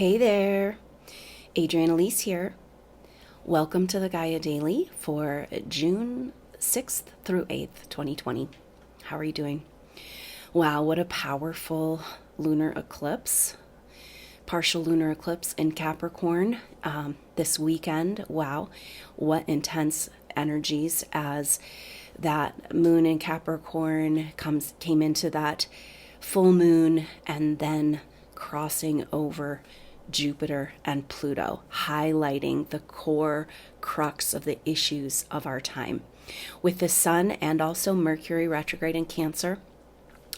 Hey there, Adrienne Elise here. Welcome to the Gaia Daily for June 6th through 8th, 2020. How are you doing? Wow, what a powerful lunar eclipse. Partial lunar eclipse in Capricorn this weekend. Wow, what intense energies as that moon in Capricorn came into that full moon and then crossing over Jupiter and Pluto, highlighting the core crux of the issues of our time. With the Sun and also Mercury retrograde in Cancer,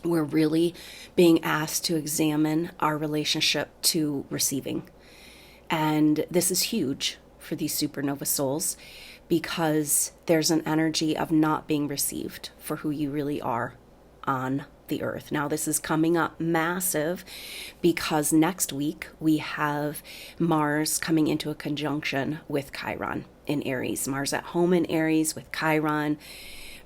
we're really being asked to examine our relationship to receiving. And this is huge for these supernova souls because there's an energy of not being received for who you really are on the earth. Now, this is coming up massive because next week we have Mars coming into a conjunction with Chiron in Aries. Mars at home in Aries with Chiron.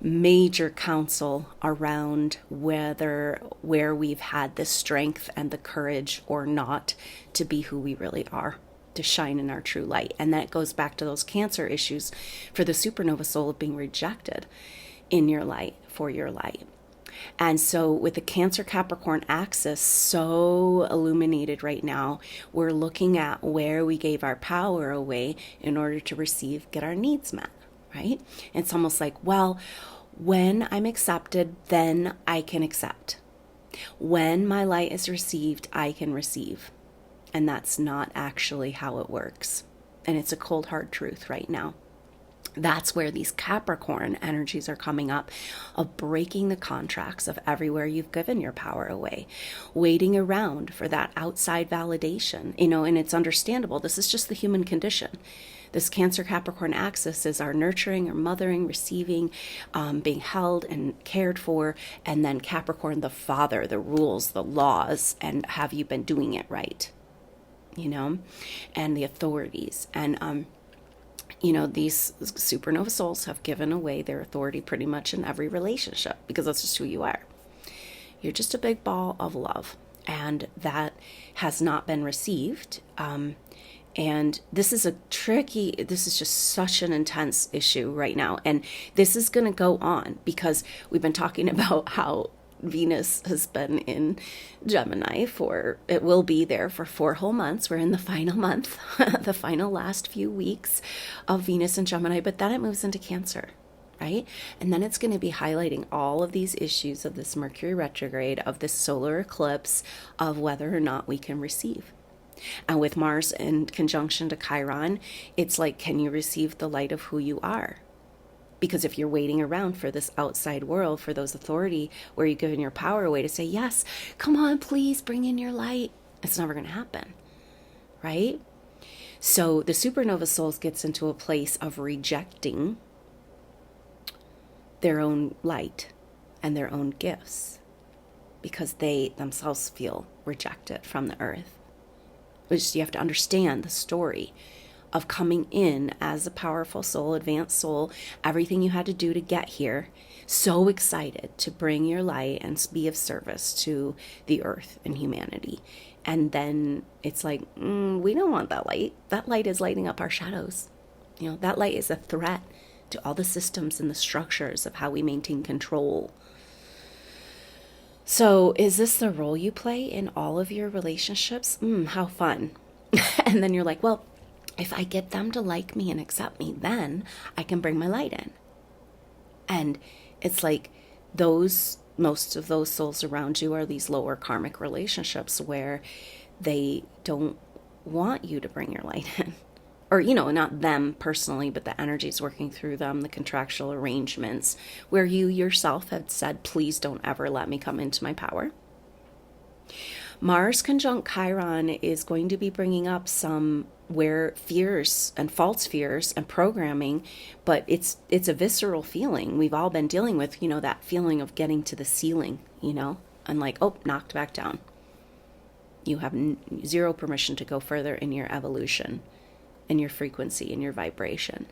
Major council around where we've had the strength and the courage or not to be who we really are, to shine in our true light. And that goes back to those Cancer issues for the supernova soul of being rejected in your light, for your light. And so with the Cancer Capricorn axis so illuminated right now, we're looking at where we gave our power away in order to receive, get our needs met, right? It's almost like, well, when I'm accepted, then I can accept. When my light is received, I can receive. And that's not actually how it works. And it's a cold, hard truth right now. That's where these Capricorn energies are coming up, of breaking the contracts of everywhere you've given your power away, waiting around for that outside validation, and it's understandable. This is just the human condition. This Cancer Capricorn axis is our nurturing, our mothering, receiving, being held and cared for, and then Capricorn, the father, the rules, the laws, and have you been doing it right, and the authorities. And these supernova souls have given away their authority pretty much in every relationship because that's just who you are. You're just a big ball of love, and that has not been received. And this is just such an intense issue right now. And this is going to go on because we've been talking about how Venus has been in Gemini it will be there for 4 whole months. We're in the final month, the final last few weeks of Venus and Gemini, but then it moves into Cancer, right? And then it's going to be highlighting all of these issues of this Mercury retrograde, of this solar eclipse, of whether or not we can receive. And with Mars in conjunction to Chiron, it's like, can you receive the light of who you are? Because if you're waiting around for this outside world, for those authority where you're giving your power away to say, yes, come on, please bring in your light, it's never going to happen, right? So the supernova souls gets into a place of rejecting their own light and their own gifts because they themselves feel rejected from the earth. Which you have to understand the story of coming in as a powerful soul, advanced soul, everything you had to do to get here, so excited to bring your light and be of service to the earth and humanity. And then it's like, we don't want that light. That light is lighting up our shadows. That light is a threat to all the systems and the structures of how we maintain control. So is this the role you play in all of your relationships? How fun. And then you're like, well, if I get them to like me and accept me, then I can bring my light in. And it's like most of those souls around you are these lower karmic relationships where they don't want you to bring your light in. Or, not them personally, but the energies working through them, the contractual arrangements where you yourself have said, please don't ever let me come into my power. Mars conjunct Chiron is going to be bringing up some where fears and false fears and programming, but it's a visceral feeling we've all been dealing with, that feeling of getting to the ceiling, and like, oh, knocked back down. You have zero permission to go further in your evolution, in your frequency, in your vibration.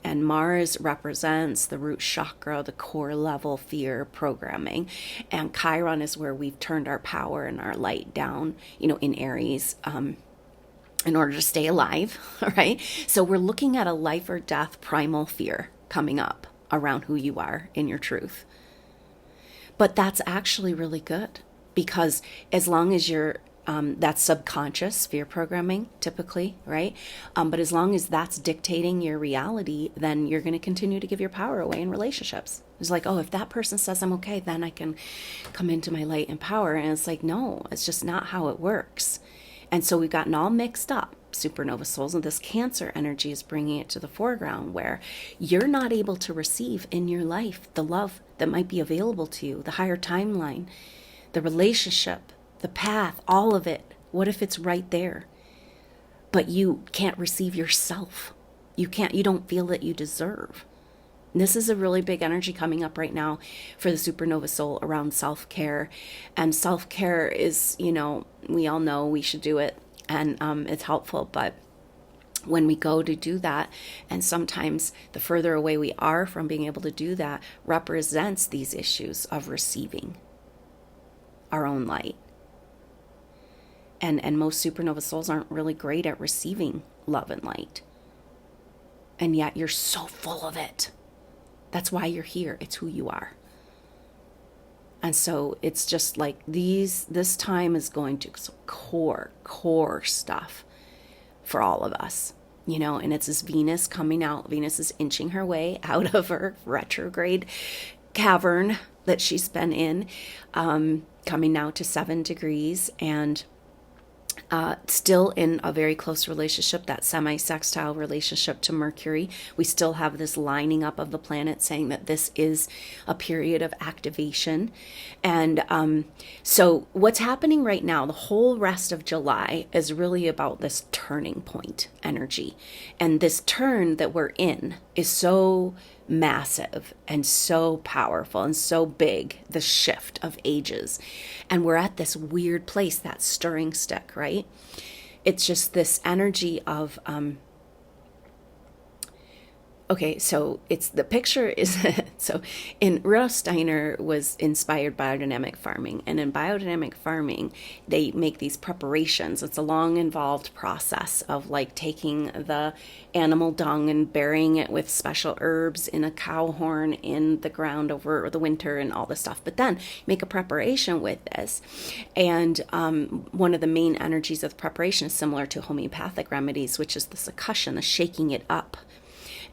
And Mars represents the root chakra, the core level fear programming. And Chiron is where we've turned our power and our light down, in Aries. in order to stay alive, right? So we're looking at a life or death primal fear coming up around who you are in your truth. But that's actually really good, because as long as you're, that's subconscious fear programming typically, right? But as long as that's dictating your reality, then you're going to continue to give your power away in relationships. It's like, oh, if that person says I'm okay, then I can come into my light and power. And it's like, no, it's just not how it works. And so we've gotten all mixed up, supernova souls, and this Cancer energy is bringing it to the foreground, where you're not able to receive in your life the love that might be available to you, the higher timeline, the relationship, the path, all of it. What if it's right there? But you can't receive yourself. You don't feel that you deserve. And this is a really big energy coming up right now for the supernova soul around self-care. And self-care is, we all know we should do it, and it's helpful. But when we go to do that, and sometimes the further away we are from being able to do that, represents these issues of receiving our own light. And most supernova souls aren't really great at receiving love and light. And yet you're so full of it. That's why you're here. It's who you are. And so it's just like this time is going to core stuff for all of us, and it's this Venus coming out. Venus is inching her way out of her retrograde cavern that she's been in, coming now to 7 degrees, and still in a very close relationship, that semi-sextile relationship to Mercury. We still have this lining up of the planet saying that this is a period of activation. And so what's happening right now, the whole rest of July, is really about this turning point energy. And this turn that we're in is so massive and so powerful and so big, the shift of ages. And we're at this weird place, that stirring stick, right? It's just this energy of okay, so the picture is, so Rudolf Steiner was inspired by biodynamic farming. And in biodynamic farming, they make these preparations. It's a long, involved process of like taking the animal dung and burying it with special herbs in a cow horn in the ground over the winter and all this stuff. But then make a preparation with this. And one of the main energies of the preparation is similar to homeopathic remedies, which is the succussion, the shaking it up.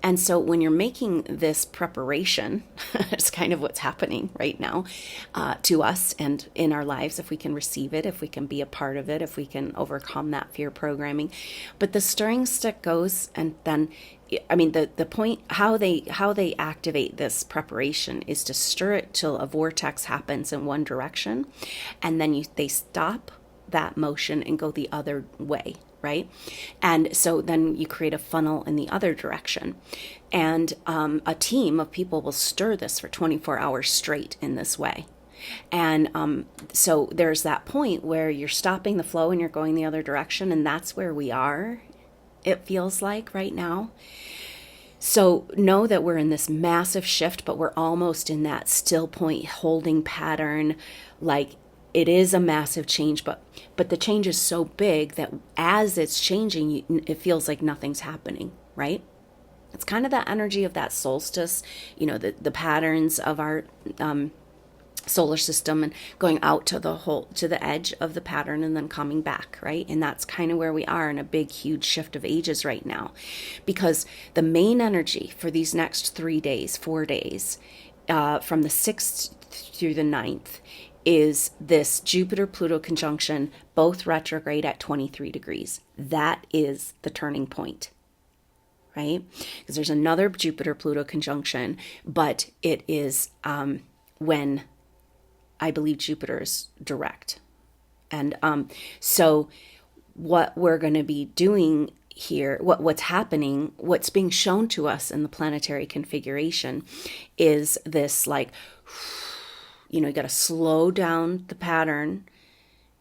And so when you're making this preparation, it's kind of what's happening right now to us and in our lives, if we can receive it, if we can be a part of it, if we can overcome that fear programming. But the stirring stick goes, and then, the point, how they activate this preparation is to stir it till a vortex happens in one direction, and then they stop that motion and go the other way. Right? And so then you create a funnel in the other direction. And a team of people will stir this for 24 hours straight in this way. And so there's that point where you're stopping the flow and you're going the other direction. And that's where we are, it feels like right now. So know that we're in this massive shift, but we're almost in that still point holding pattern, like it is a massive change, but the change is so big that as it's changing, it feels like nothing's happening, right? It's kind of that energy of that solstice, the patterns of our solar system and going out to the edge of the pattern and then coming back, right? And that's kind of where we are in a big, huge shift of ages right now, because the main energy for these next 4 days, from the 6th through the 9th, is this Jupiter-Pluto conjunction, both retrograde at 23 degrees. That is the turning point, right? Because there's another Jupiter-Pluto conjunction, but it is when I believe Jupiter is direct. And so what we're going to be doing here, what's happening, what's being shown to us in the planetary configuration is this like, you got to slow down the pattern.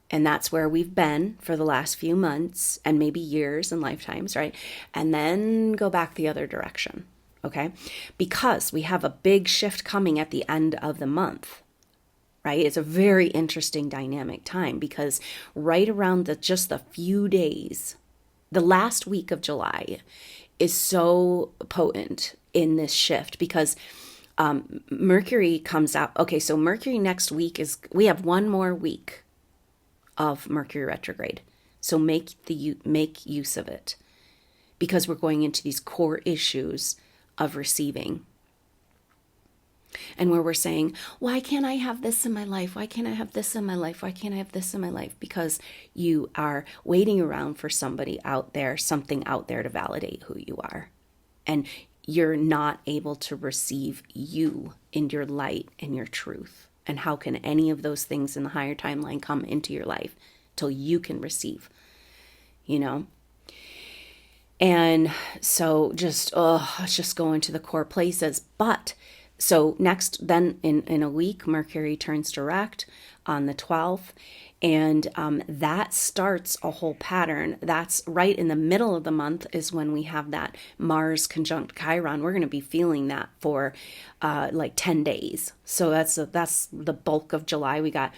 And that's where we've been for the last few months and maybe years and lifetimes, right? And then go back the other direction, okay? Because we have a big shift coming at the end of the month, right? It's a very interesting dynamic time because right around just the few days the last week of July is so potent in this shift because Mercury comes out. Okay, so Mercury next week we have one more week of Mercury retrograde. So make use of it, because we're going into these core issues of receiving. And where we're saying, why can't I have this in my life? Why can't I have this in my life? Why can't I have this in my life? Because you are waiting around for somebody out there, something out there to validate who you are. And you're not able to receive you in your light and your truth. And how can any of those things in the higher timeline come into your life till you can receive, you know? And so let's just go into the core places. But so next, then in a week, Mercury turns direct on the 12th. And that starts a whole pattern. That's right in the middle of the month is when we have that Mars conjunct Chiron. We're going to be feeling that for like 10 days. So that's the bulk of July. We got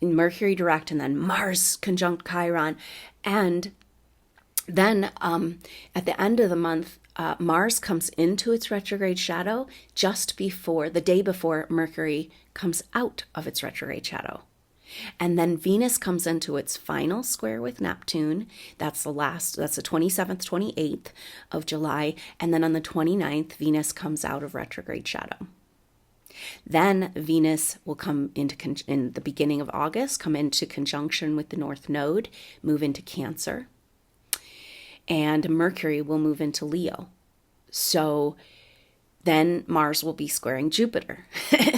Mercury direct and then Mars conjunct Chiron. And then at the end of the month, Mars comes into its retrograde shadow just before, the day before Mercury comes out of its retrograde shadow. And then Venus comes into its final square with Neptune. That's the 27th, 28th of July. And then on the 29th, Venus comes out of retrograde shadow. Then Venus will come in the beginning of August, come into conjunction with the North Node, move into Cancer. And Mercury will move into Leo. So then Mars will be squaring Jupiter.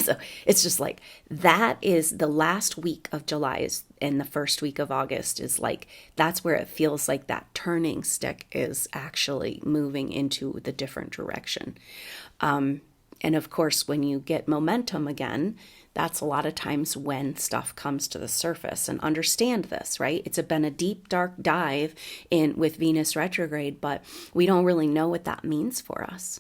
So it's just like, that is the last week of July and the first week of August is like, that's where it feels like that turning stick is actually moving into the different direction. And of course, when you get momentum again, that's a lot of times when stuff comes to the surface. And understand this, right? It's been a deep, dark dive in with Venus retrograde, but we don't really know what that means for us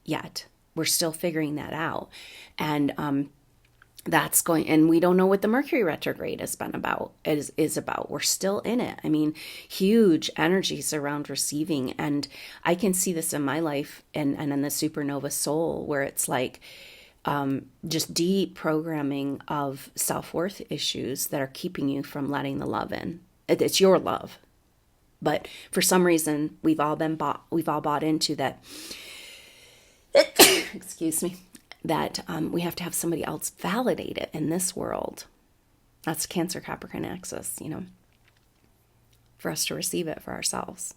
yet. We're still figuring that out. And and we don't know what the Mercury retrograde is about. We're still in it. I mean, huge energies around receiving. And I can see this in my life and in the supernova soul, where it's like just deep programming of self-worth issues that are keeping you from letting the love in. It's your love. But for some reason, we've all bought into that. Excuse me. That we have to have somebody else validate it in this world. That's Cancer Capricorn axis, for us to receive it for ourselves,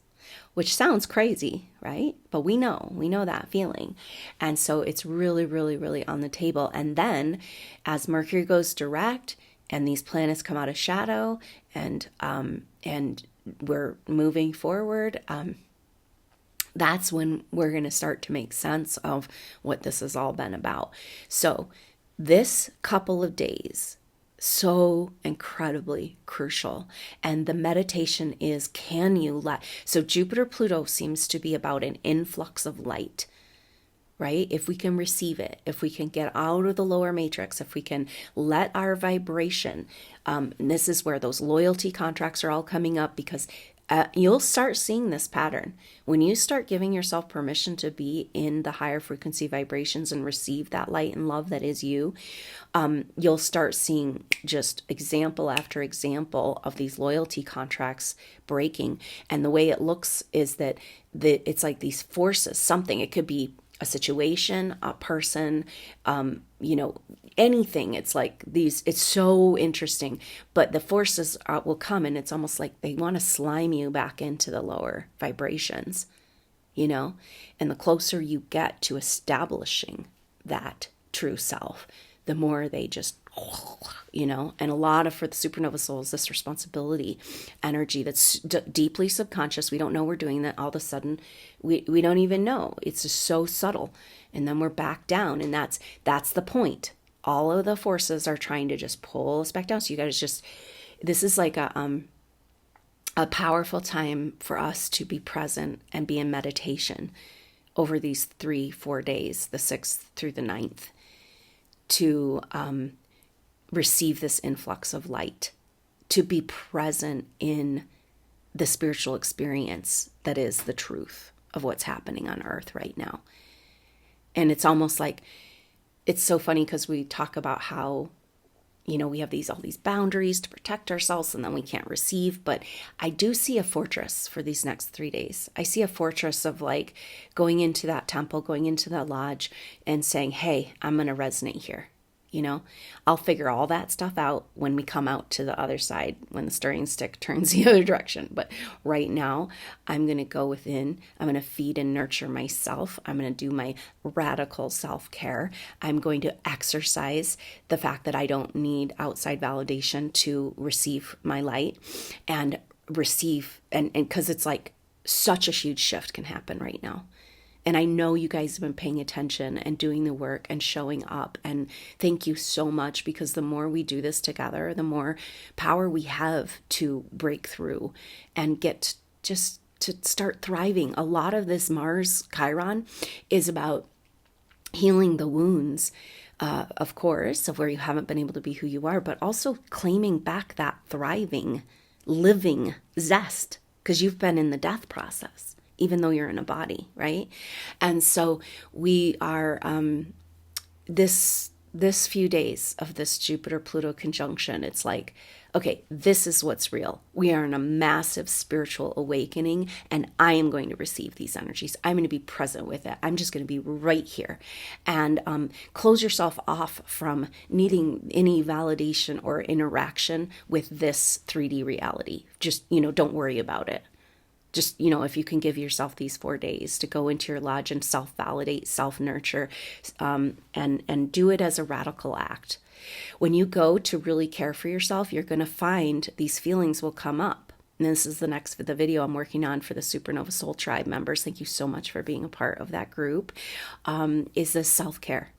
which sounds crazy, right? But we know that feeling. And so it's really, really, really on the table. And then as Mercury goes direct and these planets come out of shadow and we're moving forward, that's when we're going to start to make sense of what this has all been about. So this couple of days, so incredibly crucial. And the meditation is, so Jupiter-Pluto seems to be about an influx of light, right? If we can receive it, if we can get out of the lower matrix, if we can let our vibration, and this is where those loyalty contracts are all coming up, because you'll start seeing this pattern. When you start giving yourself permission to be in the higher frequency vibrations and receive that light and love that is you, you'll start seeing just example after example of these loyalty contracts breaking. And the way it looks is that it's like these forces, something, it could be a situation, a person, anything. It's like it's so interesting, but the forces will come and it's almost like they want to slime you back into the lower vibrations, and the closer you get to establishing that true self, the more they just, and a lot of, for the supernova souls, this responsibility energy that's deeply subconscious. We don't know we're doing that. All of a sudden, we don't even know. It's just so subtle. And then we're back down. And that's the point. All of the forces are trying to just pull us back down. So you guys this is like a powerful time for us to be present and be in meditation over these 3-4 days, the 6th through the 9th, to receive this influx of light, to be present in the spiritual experience that is the truth of what's happening on Earth right now. And it's almost like, it's so funny because we talk about how, we have all these boundaries to protect ourselves and then we can't receive. But I do see a fortress for these next 3 days. I see a fortress of like going into that temple, going into that lodge and saying, hey, I'm going to resonate here. I'll figure all that stuff out when we come out to the other side, when the stirring stick turns the other direction. But right now, I'm going to go within. I'm going to feed and nurture myself. I'm going to do my radical self-care. I'm going to exercise the fact that I don't need outside validation to receive my light and receive. And because it's like such a huge shift can happen right now. And I know you guys have been paying attention and doing the work and showing up. And thank you so much, because the more we do this together, the more power we have to break through and get just to start thriving. A lot of this Mars Chiron is about healing the wounds, of course, of where you haven't been able to be who you are, but also claiming back that thriving, living zest, because you've been in the death process, even though you're in a body, right? And so we are, this few days of this Jupiter-Pluto conjunction, it's like, okay, this is what's real. We are in a massive spiritual awakening, and I am going to receive these energies. I'm going to be present with it. I'm just going to be right here. And close yourself off from needing any validation or interaction with this 3D reality. Just, don't worry about it. Just, if you can give yourself these 4 days to go into your lodge and self-validate, self-nurture, and do it as a radical act. When you go to really care for yourself, you're going to find these feelings will come up. And this is the video I'm working on for the Supernova Soul Tribe members. Thank you so much for being a part of that group, is this self-care.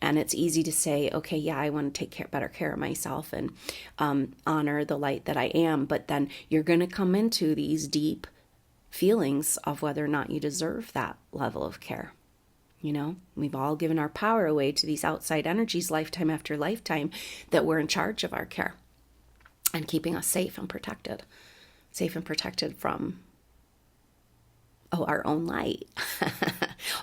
And it's easy to say, okay, yeah, I want to take better care of myself and honor the light that I am. But then you're going to come into these deep feelings of whether or not you deserve that level of care. We've all given our power away to these outside energies lifetime after lifetime, that we're in charge of our care and keeping us safe and protected from, our own light.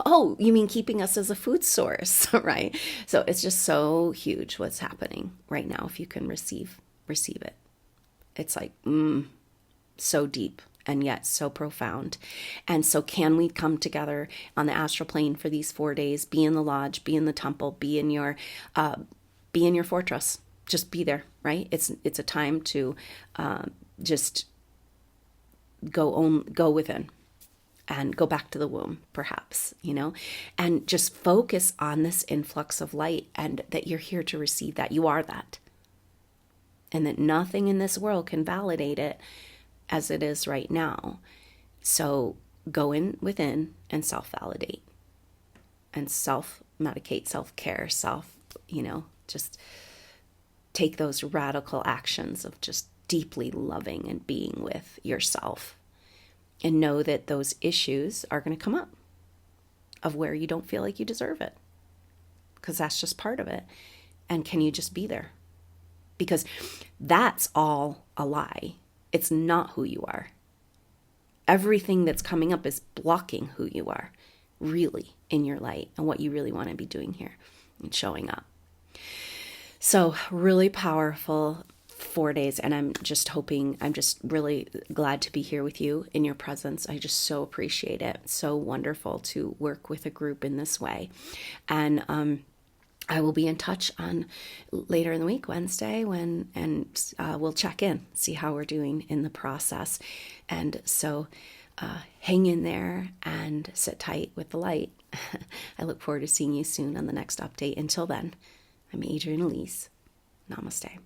Oh, you mean keeping us as a food source, right? So it's just so huge what's happening right now. If you can receive it, it's like, so deep. And yet so profound. And so can we come together on the astral plane for these 4 days, be in the lodge, be in the temple, be in your fortress, just be there, right? It's a time to just go within and go back to the womb, perhaps, and just focus on this influx of light, and that you're here to receive that. You are that. And that nothing in this world can validate it as it is right now. So go within and self-validate and self-medicate, self-care, just take those radical actions of just deeply loving and being with yourself, and know that those issues are going to come up of where you don't feel like you deserve it, because that's just part of it. And can you just be there? Because that's all a lie. It's not who you are. Everything that's coming up is blocking who you are, really, in your light and what you really want to be doing here and showing up. So really powerful 4 days. And I'm just really glad to be here with you in your presence. I just so appreciate it. So wonderful to work with a group in this way. And, I will be in touch on later in the week, Wednesday, and we'll check in, see how we're doing in the process. And so hang in there and sit tight with the light. I look forward to seeing you soon on the next update. Until then, I'm Adrienne Elise. Namaste.